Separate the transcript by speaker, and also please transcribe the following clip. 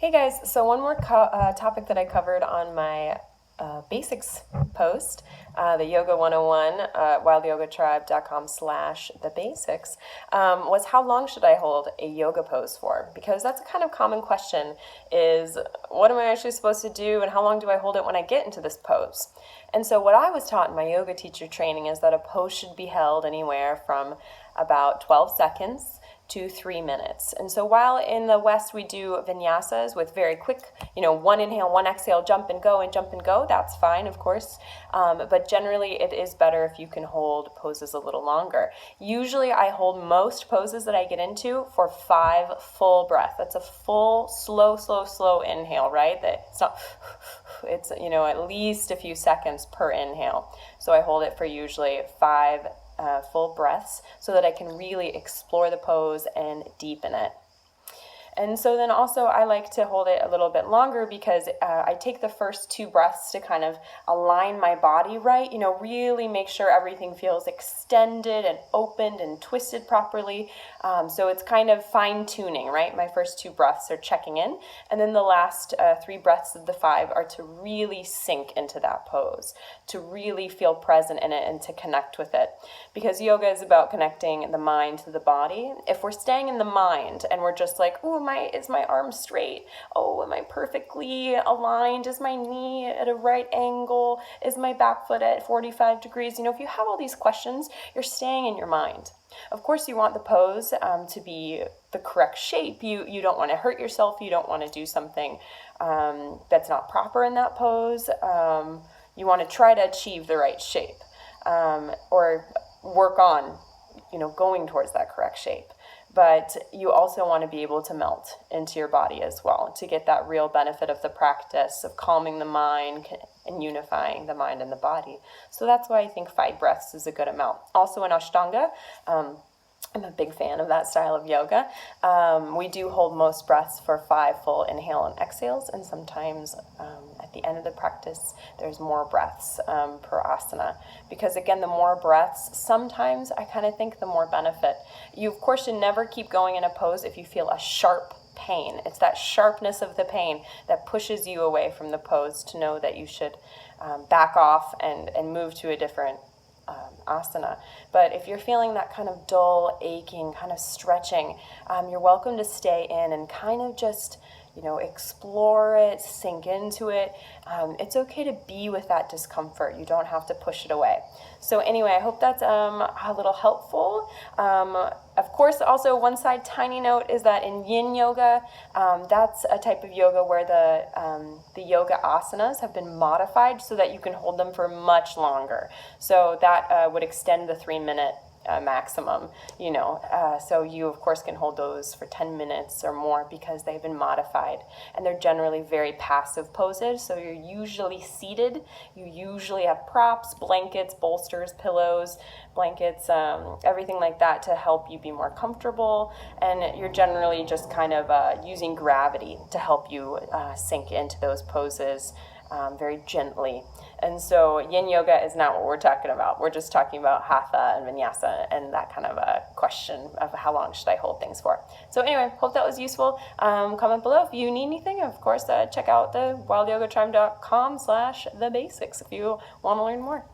Speaker 1: Hey guys, so one more topic that I covered on my basics post, the Yoga 101, wildyogatribe.com/the basics, was how long should I hold a yoga pose for? Because that's a kind of common question is, what am I actually supposed to do and how long do I hold it when I get into this pose? And so what I was taught in my yoga teacher training is that a pose should be held anywhere from about 12 seconds to 3 minutes. And so while in the West we do vinyasas with very quick, one inhale, one exhale, jump and go, that's fine, of course. But generally it is better if you can hold poses a little longer. Usually I hold most poses that I get into for 5 full breaths. That's a full, slow inhale, right? It's at least a few seconds per inhale. So I hold it for usually 5 full breaths so that I can really explore the pose and deepen it. And so then also I like to hold it a little bit longer because I take the first 2 breaths to kind of align my body right, really make sure everything feels extended and opened and twisted properly. So it's kind of fine tuning, right? My first 2 breaths are checking in, and then the last 3 breaths of the 5 are to really sink into that pose, to really feel present in it and to connect with it. Because yoga is about connecting the mind to the body. If we're staying in the mind and we're just like, oh, is my arm straight? Oh, am I perfectly aligned? Is my knee at a right angle? Is my back foot at 45 degrees? If you have all these questions, you're staying in your mind. Of course, you want the pose to be the correct shape. You don't want to hurt yourself. You don't want to do something that's not proper in that pose. You want to try to achieve the right shape or work on, going towards that correct shape. But you also want to be able to melt into your body as well to get that real benefit of the practice of calming the mind and unifying the mind and the body. So that's why I think 5 breaths is a good amount. Also in Ashtanga, I'm a big fan of that style of yoga. We do hold most breaths for 5 full inhale and exhales, and sometimes at the end of the practice, there's more breaths per asana. Because again, the more breaths, sometimes I kind of think the more benefit. You, of course, should never keep going in a pose if you feel a sharp pain. It's that sharpness of the pain that pushes you away from the pose to know that you should back off and move to a different asana. But if you're feeling that kind of dull, aching, kind of stretching, you're welcome to stay in and kind of just, explore it, sink into it. It's okay to be with that discomfort. You don't have to push it away. So anyway, I hope that's a little helpful. Of course, also one side tiny note is that in yin yoga, that's a type of yoga where the yoga asanas have been modified so that you can hold them for much longer. So that would extend the 3-minute maximum, so you of course can hold those for 10 minutes or more because they've been modified, and they're generally very passive poses. So you're usually seated, you usually have props, blankets, bolsters, pillows, blankets, everything like that to help you be more comfortable, and you're generally just kind of using gravity to help you sink into those poses very gently. And so yin yoga is not what we're talking about. We're just talking about hatha and vinyasa and that kind of a question of how long should I hold things for. So anyway, hope that was useful. Comment below if you need anything. Of course, check out the wildyogatribe.com/the basics if you want to learn more.